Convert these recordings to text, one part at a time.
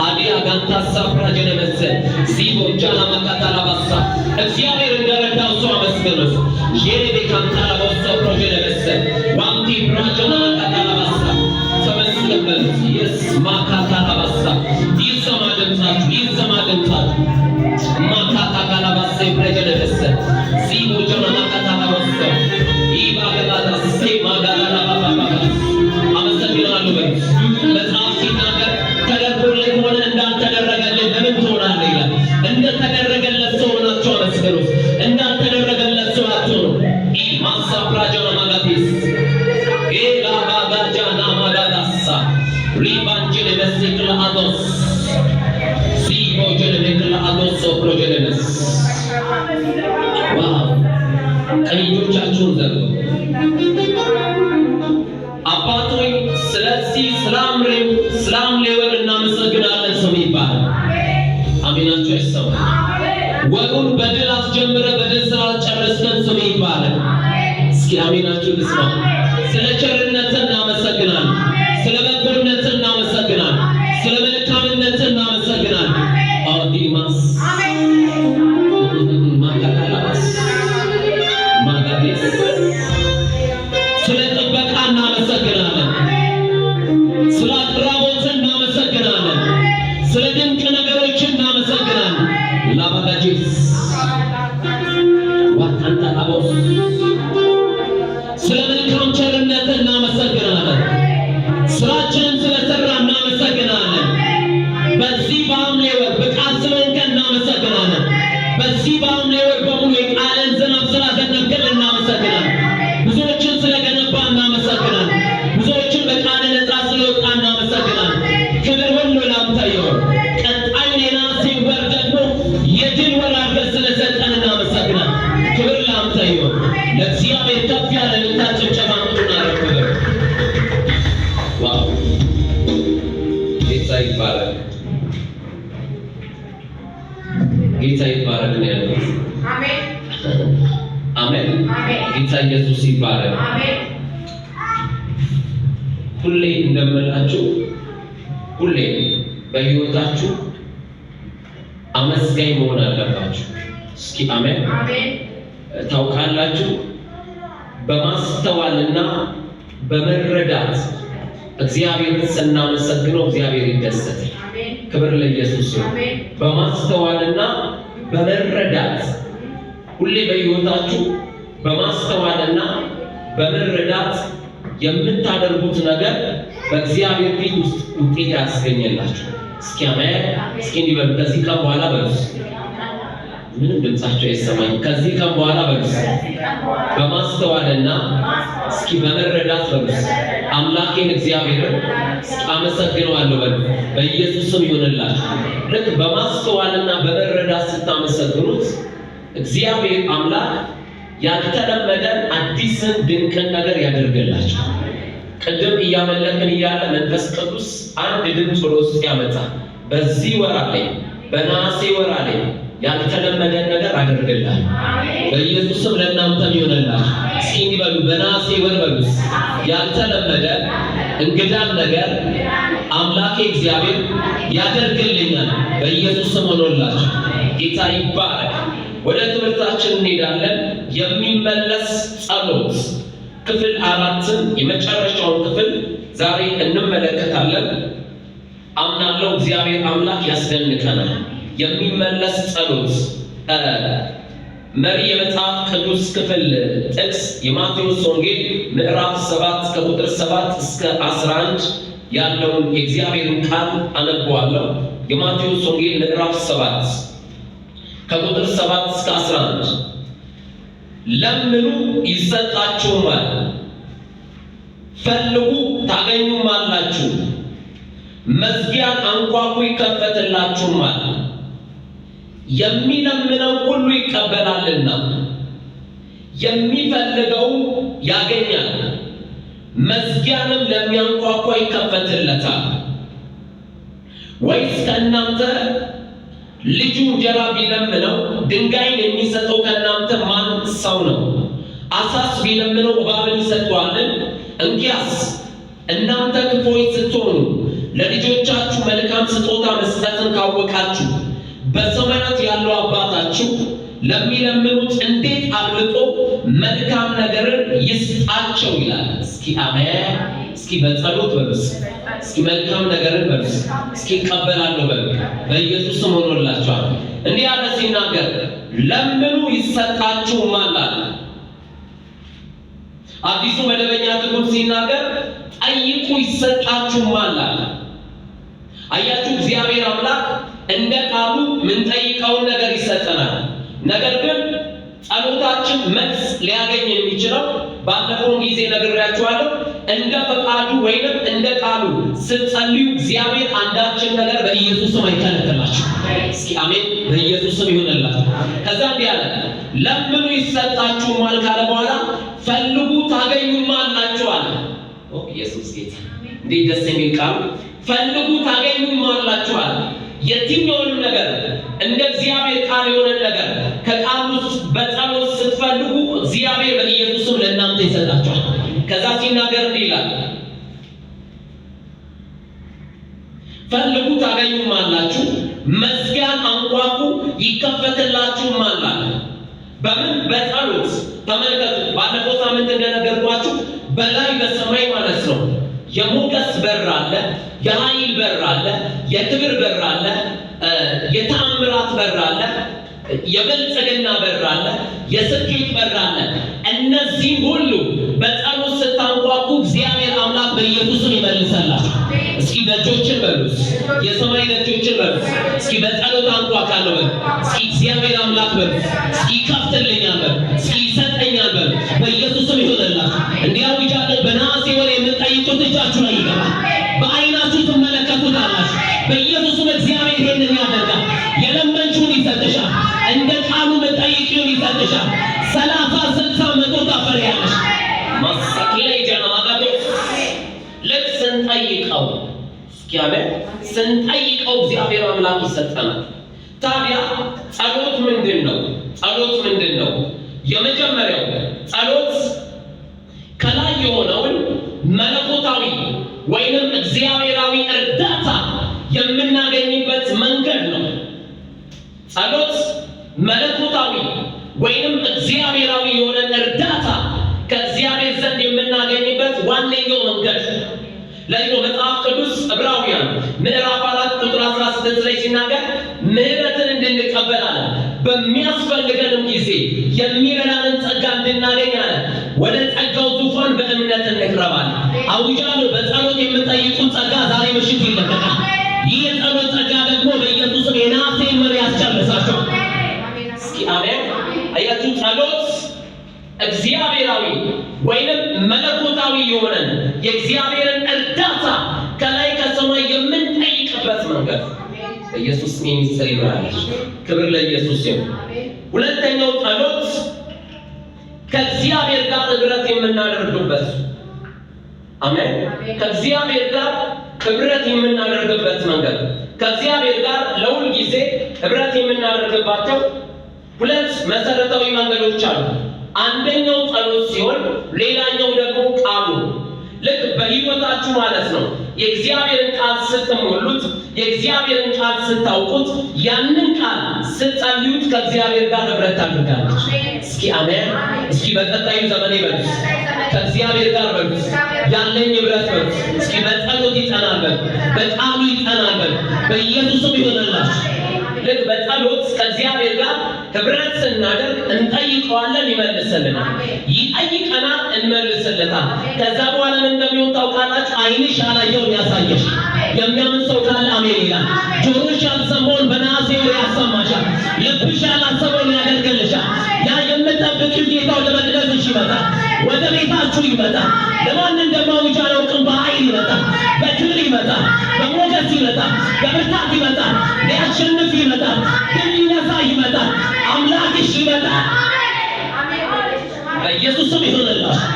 አዲ አጋንታ ሳፍራጀ ለበሰ ሲቦጃና ማካታላ ባሳ እግዚአብሔር እንደረዳው ሰው አመስግኑት። የኔ ካንታ ለበሰ ፕሮጀ ለበሰ ዋንቲ ፕራጀና ማካታላ ባሳ ተመስገን። የስ ማካታላ ባሳ ይሰማ ድምጻችሁ ማካታላ ባሳ ፕሮጀ ለበሰ ሲቦጃና ማካታላ ባሳ ይባገላታ ሲማጋላ ባባ አመስግናለሁ። መጽሐፍ ሲናገር ተደርጎልህ ሆነ እንዳልተደረገልህ ለምን ትሆናለህ ይላል። እንደተደረገለት ሰው ሆናችሁ አመስግኑት። እንዳልተደረገለት ሰው አትሆኑ። ማሳፕራጃና ማጋቲስ ኤላ ባጋጃና ማጋዳሳ ሪባንጅል መስክላ አዶስ ሲቦጀል መስክላ አዶስ ፕሮጀለስ ዋው ቀኞቻችሁን ዘርጉ። አባቶይ ስለዚህ ሰላም ሌወር እናመሰግናለን ሰው ይባላል። አሜናችሁ ይሰማል። ወሩን በድል አስጀምረ በድል ስላልጨረስከን ሰው ይባላል። እስኪ አሜናችሁ ልስማ። ስለ ቸርነት እናመሰግናለን፣ ስለ በጎነት እናመሰግናለን፣ ስለ መልካምነት እናመሰግናለን። አዲማስ ማጋላስ ማጋዲስ ስለ ጥበቃ እናመሰግናለን፣ ስለ አቅራቦት እናመሰግናለን፣ ስለ ድንቅ ነገሮች እናመሰግናለን። ላባጋጂስ ዋታንታ አቦስ ስለ መልካም ቸርነት እናመሰግናለን። ስራችንን ስለሰራ እናመሰግናለን። በዚህ በሐምሌ ወር ብቃት ስለሆንከን እናመሰግናለን። በዚህ በሐምሌ ወር በሙሉ የቃልን ዝናብ ስላዘነብክን እናመሰግናለን። ብዙዎችን ስለገነባ እናመሰግናለን። ብዙዎችን በቃል ነፃ ስለወጣ እናመሰግናለን። ክብር ሁሉ ላንተ ይሁን። ቀጣይ የነሐሴ ወር ደግሞ የድል ወር አድርገህ ስለሰጠን እናመሰግናለን። ክብር ላንተ ይሁን። ለእግዚአብሔር ከፍ ያለ ልታጭብጨባ ምጡናረክብር ዋው ጌታ ይባረክ፣ ጌታ ይባረክ ነው ያሉት። አሜን አሜን። ጌታ ኢየሱስ ይባረክ። ሁሌ እንደምላችሁ ሁሌ በሕይወታችሁ አመስጋኝ መሆን አለባችሁ። እስኪ አሜን። ታውቃላችሁ በማስተዋልና በመረዳት እግዚአብሔርን ስናመሰግነው እግዚአብሔር ይደሰታል። ክብር ለኢየሱስ ይሁን። በማስተዋልና በመረዳት ሁሌ በሕይወታችሁ በማስተዋልና በመረዳት የምታደርጉት ነገር በእግዚአብሔር ፊት ውስጥ ውጤት ያስገኘላችሁ። እስኪ አሜን። እስኪ እንዲበሉ ከዚህ ቀን በኋላ በሉስ። ምንም ድምጻቸው አይሰማኝ። ከዚህ ቀን በኋላ በሉስ በማስተዋልና እስኪ በመረዳት በሉስ አምላኬን እግዚአብሔርን አመሰግነዋለሁ በሉ። በኢየሱስ ስም ይሆንላችሁ። ልክ በማስተዋልና በመረዳት ስታመሰግኑት እግዚአብሔር አምላክ ያልተለመደ አዲስን ድንቅን ነገር ያደርግላችሁ። ቅድም እያመለክን እያለ መንፈስ ቅዱስ አንድ ድምፅ ወደ ውስጥ ያመጣ። በዚህ ወር ላይ በነሐሴ ወር ላይ ያልተለመደ ነገር አደርግልሃለሁ። በኢየሱስም ለእናንተም ይሆንላችሁ። እስኪ እንዲበሉ በነሐሴ ወር በሉስ ያልተለመደ እንግዳን ነገር አምላኬ እግዚአብሔር ያደርግልኛል። በኢየሱስም ሆኖላችሁ ጌታ ይባረክ። ወደ ትምህርታችን እንሄዳለን። የሚመለስ ጸሎት ክፍል 4ን የመጨረሻውን ክፍል ዛሬ እንመለከታለን። አምናለሁ እግዚአብሔር አምላክ ያስደንቀናል። የሚመለስ ጸሎት መሪ የመጽሐፍ ቅዱስ ክፍል ጥቅስ የማቴዎስ ወንጌል ምዕራፍ 7 ከቁጥር 7 እስከ 11 ያለውን የእግዚአብሔርን ቃል አነበዋለሁ። የማቴዎስ ወንጌል ምዕራፍ 7 ከቁጥር 7 እስከ 11 ለምኑ ይሰጣችሁማል፣ ፈልጉ ታገኙማላችሁ፣ መዝጊያን አንኳኩ ይከፈትላችሁማል። የሚለምነው ሁሉ ይቀበላልና የሚፈልገው ያገኛል፣ መዝጊያንም ለሚያንኳኳ ይከፈትለታል። ወይስ ከእናንተ ልጁ እንጀራ ቢለምነው ድንጋይን የሚሰጠው ከእናንተ ማን ሰው ነው? አሳስ ቢለምነው እባብን ይሰጠዋልን? እንኪያስ እናንተ ክፉዎች ስትሆኑ ለልጆቻችሁ መልካም ስጦታ መስጠትን ካወቃችሁ በሰማያት ያለው አባታችሁ ለሚለምኑት እንዴት አብልጦ መልካም ነገርን ይስጣቸው ይላል። እስኪ አሜን። እስኪ በጸሎት በሉስ። እስኪ መልካም ነገርን በሉስ። እስኪ እቀበላለሁ በሉ። በኢየሱስ ስም ሆኖላችኋል። እንዲህ ያለ ሲናገር ለምኑ ይሰጣችሁማል አለ። አዲሱ መደበኛ ትርጉም ሲናገር ጠይቁ ይሰጣችሁማል አለ። አያችሁ፣ እግዚአብሔር አምላክ እንደ ቃሉ ምን ጠይቀውን ነገር ይሰጠናል። ነገር ግን ጸሎታችን መልስ ሊያገኝ የሚችለው ባለፈው ጊዜ ነግሬያችኋለሁ፣ እንደ ፈቃዱ ወይንም እንደ ቃሉ ስትጸልዩ እግዚአብሔር አንዳችን ነገር በኢየሱስ ስም አይከለክላችሁ። እስኪ አሜን። በኢየሱስ ስም ይሁንላችሁ። ከዛ እንዲህ አለ፣ ለምኑ ይሰጣችሁማል ካለ በኋላ ፈልጉ ታገኙማላችሁ አለ። ኢየሱስ ጌታ! እንዴት ደስ የሚል ቃል! ፈልጉ ታገኙማላችሁ አለ። የትኛውንም ነገር እንደ እግዚአብሔር ቃል የሆነ ነገር ከቃሉ በጸሎት ስትፈልጉ እግዚአብሔር በኢየሱስ ስም ለእናንተ ይሰጣችኋል። ከዛ ሲናገር እንዲህ ይላል፣ ፈልጉ ታገኙማላችሁ፣ መዝጊያን አንኳኩ ይከፈትላችሁማል አለ። በምን? በጸሎት። ተመልከቱ፣ ባለፈው ሳምንት እንደነገርኳችሁ በላይ በሰማይ ማለት ነው የሞገስ በር አለ፣ የኃይል በር አለ፣ የክብር በር አለ፣ የተአምራት በር አለ፣ የብልጽግና በር አለ፣ የስኬት በር አለ። እነዚህ ሁሉ በጸሎት ስታንኳኩ እግዚአብሔር አምላክ በኢየሱስም ይመልሰላችሁ። እስኪ ደጆችን በሉስ፣ የሰማይ ደጆችን በሉስ። እስኪ በጸሎት አንኳካለሁ በሉ። እስኪ እግዚአብሔር አምላክ በሉ። እስኪ ይከፍትልኛል በሉ። እስኪ ይሰጠኛል በሉ። በኢየሱስም ይሆንላችሁ። እንዲያው ይቻላል። በነሐሴ ወር የምትጠይቁት እጃችሁ ላይ ይገባል። በዓይናችሁ ትመለከቱታላችሁ። በኢየሱስም እግዚአብሔር ይሄንን ያደርጋል። የለመንችውን ይሰጥሻል። እንደ ቃሉ የምትጠይቂውን ይሰጥሻል። 30 60 100 ታፈሪያለሽ። ማሳኪላ ይጀናማጋዶ ልክ ስንጠይቀው እስኪ አሜን፣ ስንጠይቀው እግዚአብሔር አምላክ ይሰጠናል። ታዲያ ጸሎት ምንድን ነው? ጸሎት ምንድን ነው? የመጀመሪያው ጸሎት ከላይ የሆነውን መለኮታዊ ወይንም እግዚአብሔራዊ እርዳታ የምናገኝበት መንገድ ነው። ጸሎት መለኮታዊ ወይንም እግዚአብሔራዊ የሆነ እርዳታ ከእግዚአብሔር ዘንድ የምናገኝበት ዋነኛው መንገድ ለይቶ መጽሐፍ ቅዱስ ዕብራውያን ምዕራፍ 4 ቁጥር 16 ላይ ሲናገር ምሕረትን እንድንቀበል አለ፣ በሚያስፈልገንም ጊዜ የሚረዳንን ጸጋ እንድናገኝ አለ፣ ወደ ጸጋው ዙፋን በእምነት እንቅረባለን። አውጃለሁ፣ በጸሎት የምጠይቁት ጸጋ ዛሬ ምሽት ይለቀቃል። ይህ የጸሎት ጸጋ ደግሞ በኢየሱስም የነሐሴን ወር ያስጨርሳቸዋል። እስኪ አሜን። አያችሁ፣ ጸሎት እግዚአብሔራዊ ወይንም መለኮታዊ የሆነን የእግዚአብሔርን እርዳታ ከላይ ከሰማይ የምንጠይቅበት መንገድ በኢየሱስ ስም የሚሰር ይሆናል። ክብር ለኢየሱስ ይሁን። ሁለተኛው ጸሎት ከእግዚአብሔር ጋር ህብረት የምናደርግበት አሜን። ከእግዚአብሔር ጋር ህብረት የምናደርግበት መንገድ ከእግዚአብሔር ጋር ለሁል ጊዜ ህብረት የምናደርግባቸው ሁለት መሰረታዊ መንገዶች አሉ። አንደኛው ጸሎት ሲሆን ሌላኛው ደግሞ ቃሉ። ልክ በህይወታችሁ ማለት ነው የእግዚአብሔርን ቃል ስትሞሉት፣ የእግዚአብሔርን ቃል ስታውቁት፣ ያንን ቃል ስትጸልዩት ከእግዚአብሔር ጋር ህብረት ታደርጋለች። እስኪ አሜን። እስኪ በቀጣዩ ዘመኔ በሉት፣ ከእግዚአብሔር ጋር በሉት ያለኝ ህብረት በሉት። እስኪ በጸሎት ይጸናል በሉ፣ በቃሉ ይጸናል በሉ። በኢየሱስም ይሆንላችሁ። ልክ በጸሎት ከእግዚአብሔር ጋር ህብረት ስናደርግ እንጠይቀዋለን፣ ይመልስልናል። ይጠይቀናል፣ እንመልስለታል። ከዛ በኋላ ምን እንደሚሆን ታውቃላችሁ? ዓይንሽ ያላየውን ያሳየሽ። የሚያምን ሰው ካለ አሜን ይላል። ጆሮሽ ያልሰማውን በነሐሴ ወር ያሰማሻል። ልብሽ ያላሰበውን ያደርግልሻል። ያ የምጠብቂው ጌታ ወደ መቅደስሽ ይመጣል፣ ወደ ቤታችሁ ይመጣል። ለማን እንደማውጃ አላውቅም። በኃይል ይመጣል፣ በክብር ይመጣል፣ በሞገስ ይመጣል፣ በብርታት ይመጣል፣ ሊያሸንፍ ይመጣል፣ ድል ሊነሳ ይመጣል፣ አምላክሽ ይመጣል። በኢየሱስ ስም ይሆንላችሁ።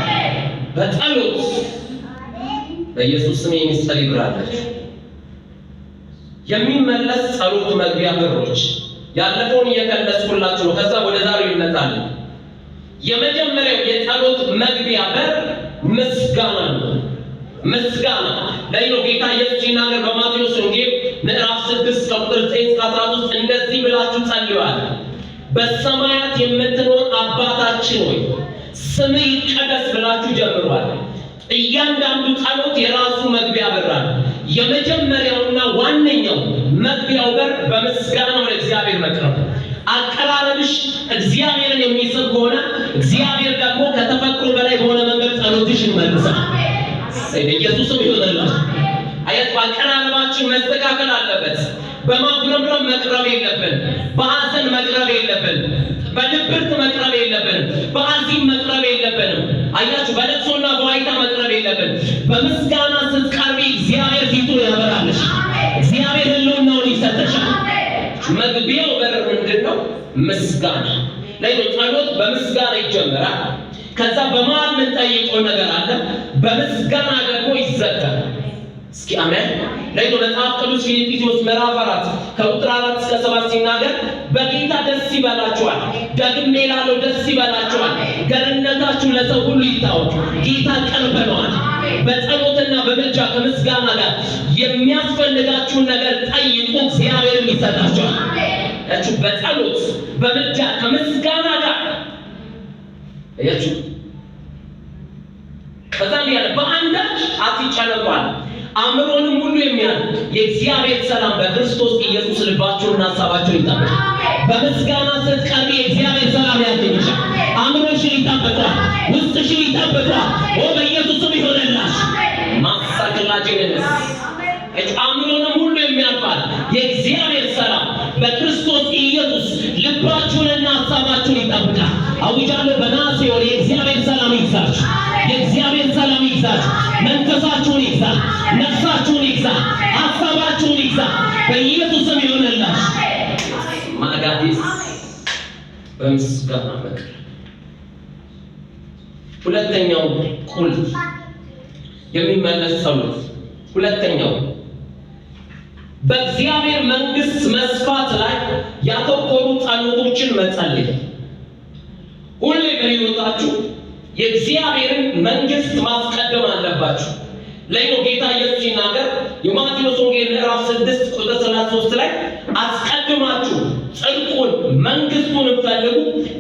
በጸሎት በኢየሱስ ስም የሚጸልይ ይብራለች። የሚመለስ ጸሎት መግቢያ በሮች ያለፈውን እየከለስኩላችሁ ነው። ከዛ ወደ ዛሬው ይመጣል። የመጀመሪያው የጸሎት መግቢያ በር ምስጋና ነው። ምስጋና ላይ ነው። ጌታ ኢየሱስ ሲናገር በማቴዎስ ወንጌል ምዕራፍ 6 ቁጥር 9-13 እንደዚህ ብላችሁ ጸልዩአል። በሰማያት የምትኖር አባታችን ሆይ ስምህ ይቀደስ ብላችሁ ጀምሯል። እያንዳንዱ ጸሎት የራሱ መግቢያ በር አለ። የመጀመሪያውና ዋነኛው መግቢያው በር በምስጋና ወደ እግዚአብሔር መቅረብ። አቀራረብሽ እግዚአብሔርን የሚስብ ከሆነ እግዚአብሔር ደግሞ ከተፈጥሮ በላይ በሆነ መንገድ ጸሎትሽን ይመልሳል። ኢየሱስም ይሆናል። አያት አቀራረባችን መስተካከል አለበት። በማጉረምረም መቅረብ የለብን። በሐዘን መቅረብ የለብን። በድብርት መቅረብ የለብን። በአዚም መቅረብ የለብንም። አያችሁ በለቅሶና በዋይታ መቅረብ የለብን። በምስጋና ስትቀርቢ እግዚአብሔር ፊቱን ያበራልሽ። እግዚአብሔር ህልውናውን ይሰጥሻል። መግቢያው በር ምንድነው? ምስጋና ላይ ነው። ጸሎት በምስጋና ይጀምራል። ከዛ በመሃል የምንጠይቀው ነገር አለ። በምስጋና ደግሞ ይዘጋል። እስኪ አሜን። ላይ ነው መጽሐፍ ቅዱስ ፊልጵስዩስ ምዕራፍ 4 ከቁጥር 4 እስከ 7 ሲናገር በጌታ ደስ ይበላችኋል፣ ደግሜ እላለሁ ደስ ይበላችኋል፣ ገርነታችሁ ለሰው ሁሉ ይታወቅ፣ ጌታ ቅርብ ነዋል። በጸሎትና በምልጃ ከምስጋና ጋር የሚያስፈልጋችሁን ነገር ጠይቁ፣ እግዚአብሔርም ይሰጣችኋል። እቺ በጸሎት በምልጃ ከምስጋና ጋር እያችሁ ከዛም ያለ በአንዳች አትጨነቋል፣ አእምሮንም ሁሉ የሚያል የእግዚአብሔር ሰላም በክርስቶስ ኢየሱስ ልባችሁንና ሐሳባችሁን ይጠብቃል። በምስጋና ስትቀርቢ የእግዚአብሔር ሰላም ያገኝሻል። አእምሮሽን ይጠብቃል፣ ውስጥሽን ይጠብቃል። በኢየሱስም ይሆንልሽ። ማሳክላጅንስ አእምሮንም ሁሉ የሚያልፋል የእግዚአብሔር ሰላም በክርስቶስ ኢየሱስ ልባችሁንና ሐሳባችሁን ይጠብቃል። አውጃለሁ በነሐሴ ወር የእግዚአብሔር ሰላም ይግዛችሁ። የእግዚአብሔር ሰላም ይግዛችሁ። መንፈሳችሁን ይግዛ፣ ነፍሳችሁን ይግዛ፣ ሐሳባችሁን ይግዛ። በኢየሱስም ይሆንልሽ። ማጋዲስ በምስጋና መቅረብ። ሁለተኛው ቁልፍ የሚመለስ ጸሎት። ሁለተኛው በእግዚአብሔር መንግስት መስፋት ላይ ያተኮሩ ጸሎቶችን መጸለይ። ሁሌ በሕይወታችሁ የእግዚአብሔርን መንግስት ማስቀደም አለባችሁ። ለይኖ ጌታ ኢየሱስ ሲናገር የማቴዎስ ወንጌል ምዕራፍ 6 ቁጥር 33 ላይ አስቀድማችሁ ጽድቁን መንግስቱን ፈልጉ፣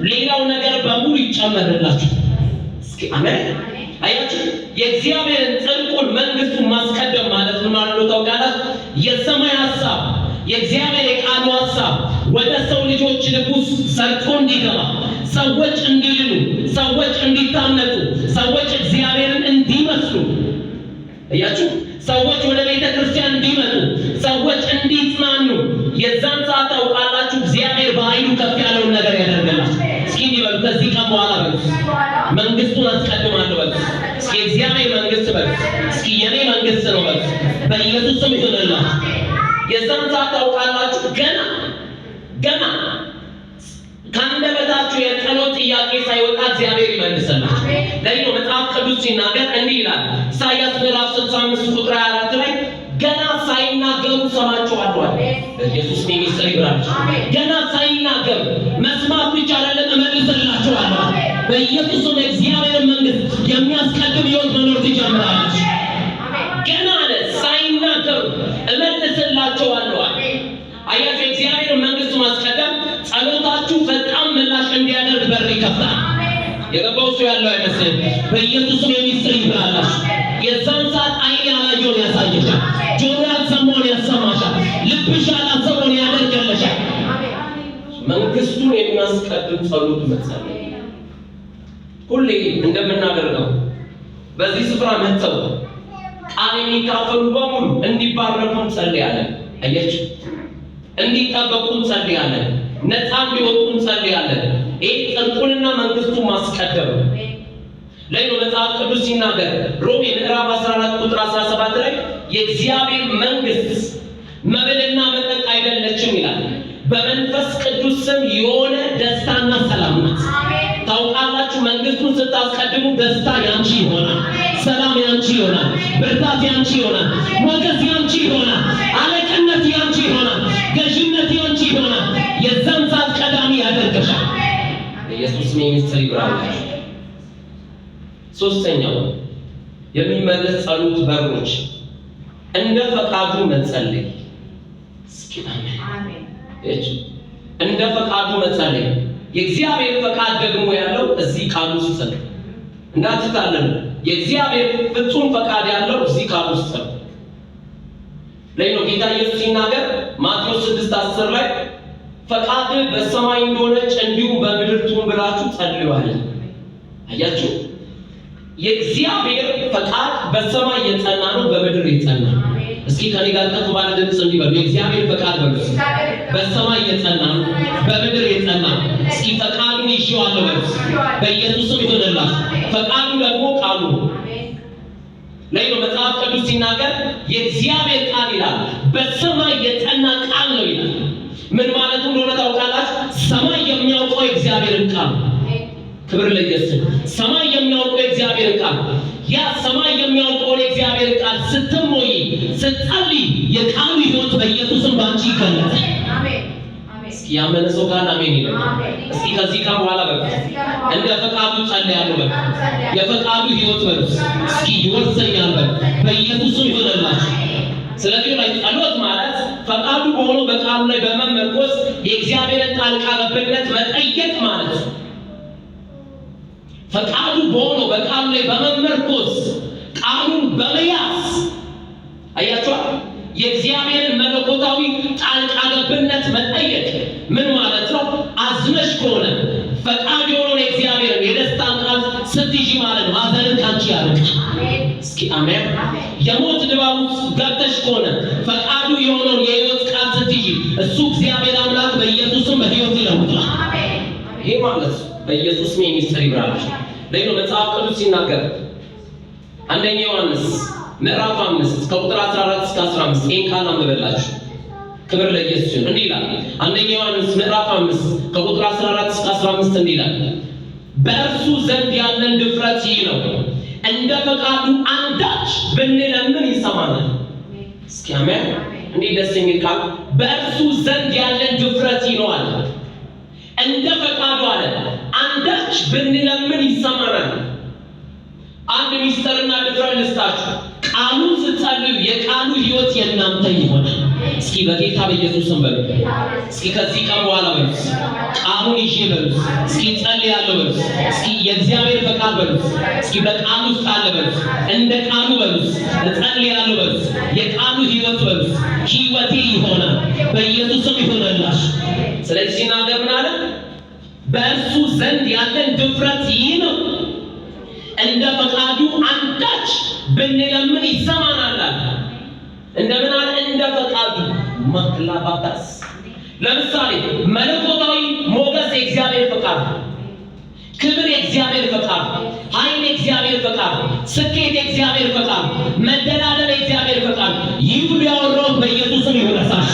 ሌላው ነገር በሙሉ ይጨመርላችሁ። እስኪ አሜን። አያችሁ የእግዚአብሔርን ጽድቁን መንግስቱን ማስቀደም ማለት ምን ማለት ነው ታውቃላችሁ? የሰማይ ሐሳብ የእግዚአብሔር የቃሉ ሐሳብ ወደ ሰው ልጆች ልብ ውስጥ ሰርቶ እንዲገባ፣ ሰዎች እንዲድኑ፣ ሰዎች እንዲታነጹ፣ ሰዎች እግዚአብሔርን እንዲመስሉ፣ እያችሁ ሰዎች ወደ ቤተ ክርስቲያን እንዲመጡ፣ ሰዎች እንዲጽናኑ፣ የዛን ሰዓት ታውቃላችሁ እግዚአብሔር በኃይሉ ከፍ ያለውን ነገር ያደርግላችሁ። እስኪ እንዲበሉ ከዚህ ቀን በኋላ በሉ መንግስቱን አስቀድማለሁ በሉ። እስኪ እግዚአብሔር መንግስት በሉ። እስኪ የኔ መንግስት ነው በሉ። በኢየሱስ ስም ይሁንላችሁ። የዛን ሰዓት ታውቃላችሁ ገና ከአንደበታችሁ የጸሎት ጥያቄ ሳይወጣ እግዚአብሔር ይመልሰላችሁ። ለይኖ መጽሐፍ ቅዱስ ሲናገር እንዲህ ይላል ኢሳይያስ ምዕራፍ 65 ቁጥር 24 ላይ ገና ሳይናገሩ ሰማቸዋለሁ አለ። ኢየሱስ ሚኒስትር ይብራል። ገና ሳይናገሩ መስማት ብቻ አይደለም እመልስላችኋለሁ። በኢየሱስም እግዚአብሔር መንግስት የሚያስቀድም ሕይወት መኖር ትጀምራለች። ገና አለ ሳይናገሩ እመልስላችኋለሁ። አያችሁ እግዚአብሔር መንግስት ማስቀደም ጸሎታችሁ ፈጣን ምላሽ እንዲያደርግ በር ይከፍታል። የገባው ሰው ያለው አይመስልም። በኢየሱስም የሚስጥር ይብራላችሁ። የዛን ሰዓት አይን ያላየውን ያሳየሻል፣ ጆሮ ያልሰማውን ያሰማሻል፣ ልብሽ ያላሰበውን ያደርግልሻል። መንግስቱን የሚያስቀድም ጸሎት መጸለይ ሁሌ እንደምናደርገው በዚህ ስፍራ መጥተው ቃል የሚካፈሉ በሙሉ እንዲባረኩ እንጸልያለን። አያችሁ እንዲጠበቁ እንጸልያለን። ነፃ እንዲወጡ እንጸልያለን። ይህ ጽድቁንና መንግስቱን ማስቀደም ለይኖ መጽሐፍ ቅዱስ ሲናገር ሮሜ ምዕራፍ 14 ቁጥር 17 ላይ የእግዚአብሔር መንግስት መብልና መጠጥ አይደለችም ይላል፣ በመንፈስ ቅዱስ ስም የሆነ ደስታና ሰላም ናት። ታውቃላችሁ መንግስቱን ስታስቀድሙ ደስታ ያንቺ ይሆናል፣ ሰላም ያንቺ ይሆናል፣ ብርታት ያንቺ ይሆናል፣ ሞገስ ያንቺ ይሆናል፣ አለቅነት ያንቺ ይሆናል፣ ገዥነት ያንቺ ይሆናል። የዛን ሰዓት ቀዳሚ ያደርግሻል። ኢየሱስ ሚኒስትር ይብራል። ሶስተኛው የሚመለስ ጸሎት በሮች እንደ ፈቃዱ መጸለይ። እስኪ አሜን። እንደ ፈቃዱ መጸለይ። የእግዚአብሔር ፈቃድ ደግሞ ያለው እዚህ ቃል ውስጥ ነው። እንዳትታለሉ። የእግዚአብሔር ፍጹም ፈቃድ ያለው እዚህ ቃል ውስጥ ነው። ለይኖ ጌታ ኢየሱስ ሲናገር ማቴዎስ 6:10 ላይ ፈቃድ በሰማይ እንደሆነች እንዲሁ በምድር ትሁን ብላችሁ ጸልዩ አለ። አያችሁ፣ የእግዚአብሔር ፈቃድ በሰማይ የጸና ነው፣ በምድር የጸና ነው። እስኪ ከኔ ጋር ከፍ ባለ ድምፅ እንዲበሉ የእግዚአብሔር ፈቃድ በሉ። በሰማይ የጸና ነው፣ በምድር የጸና ነው። እስኪ ፈቃዱን ይዤዋለሁ በሉ። በኢየሱስም ይሆንላችሁ። ፈቃዱ ደግሞ ቃሉ ነው። ለይኖ መጽሐፍ ቅዱስ ሲናገር የእግዚአብሔር ቃል ይላል በሰማይ የጸና ቃል ነው ይላል። ምን ማለት እንደሆነ ታውቃላችሁ? ሰማይ የሚያውቀው የእግዚአብሔርን ቃል። ክብር ለኢየሱስ። ሰማይ የሚያውቀው የእግዚአብሔርን ቃል። ያ ሰማይ የሚያውቀው የእግዚአብሔርን ቃል ስትሞይ ስትጸልይ የቃሉ ሕይወት በኢየሱስም ባንቺ ይገለጣል። አሜን። እስኪ ያመነ ሰው ጋር አሜን ይላል። እስኪ ከዚህ ቀን በኋላ በቃ እንደ ፈቃዱ ጸልያለሁ በቃ የፈቃዱ ሕይወት በሉ። እስኪ ይወርሰኛል በቃ በኢየሱስም ይሆንላችሁ። ስለዚህ ላይ ጸሎት ማለት ፈቃዱ በሆነው በቃሉ ላይ በመመርኮዝ የእግዚአብሔርን ጣልቃ ገብነት መጠየቅ ማለት ነው። ፈቃዱ በሆነው በቃሉ ላይ በመመርኮዝ ቃሉን በመያዝ አያችሁ፣ የእግዚአብሔርን መለኮታዊ ጣልቃ ገብነት መጠየቅ ምን ማለት ነው? አዝነሽ ከሆነ ፈቃዱ የሆነውን የእግዚአብሔርን የደስታን ቃል ስትይዢ ማለት ነው ሐዘንን ካንቺ ያርቅ። እስኪ አሜን። የሞት ድባብ ውስጥ ገብተሽ ከሆነ ፈቃዱ የሆነውን የሕይወት ቃል ስትይዢ እሱ እግዚአብሔር አምላክ በኢየሱስም በሕይወት ይለውጣል። ይሄ ማለት በኢየሱስ ስም የሚስጥር ይብራላችሁ። ለይኖ መጽሐፍ ቅዱስ ሲናገር አንደኛ ዮሐንስ ምዕራፍ 5 ከቁጥር 14 እስከ 15 ይሄን ቃል አንብበላችሁ። ክብር ለኢየሱስ ይሁን። እንዲህ ይላል አንደኛ ዮሐንስ ምዕራፍ 5 ከቁጥር 14 እስከ 15 እንዲህ ይላል በእርሱ ዘንድ ያለን ድፍረት ይህ ነው፣ እንደ ፈቃዱ አንዳች ብንለምን ይሰማናል። እስኪ አሜን። እንዴት ደስ የሚል ቃል! በእርሱ ዘንድ ያለን ድፍረት ይህ ነው አለ። እንደ ፈቃዱ አለ አንዳች ብንለምን ይሰማናል። አንድ ሚስጥርና ድፍረት ልስጣችሁ። ቃሉን ስትጸልዩ የቃሉ ሕይወት የእናንተ ይሆናል። እስኪ በጌታ በኢየሱስም በሉ። እስኪ ከዚህ ቀን በኋላ በሉ ቃሉን ይዤ በሉ። እስኪ ጸልያለሁ በሉ። እስኪ የእግዚአብሔር ፈቃድ በሉ። እስኪ በቃሉ ውስጥ አለ በሉ። እንደ ቃሉ በሉ ጸልያለሁ በሉ። የቃሉ ሕይወት በሉ ሕይወቴ ይሆናል፣ በኢየሱስም ይሆናላችሁ። ስለዚህ ሲናገር ምን አለ? በእርሱ ዘንድ ያለን ድፍረት ይህ ነው፣ እንደ ፈቃዱ አንዳች ብንለምን ይሰማናል አለ። እንደምን አለ? እንደ ፈቃዱ ማክላባታስ። ለምሳሌ መለኮታዊ ሞገስ የእግዚአብሔር ፈቃድ፣ ክብር የእግዚአብሔር ፈቃድ፣ ኃይል የእግዚአብሔር ፈቃድ፣ ስኬት የእግዚአብሔር ፈቃድ፣ መደላደል የእግዚአብሔር ፈቃድ። ይህ ሁሉ ያወራሁት በኢየሱስም ይወረሳል።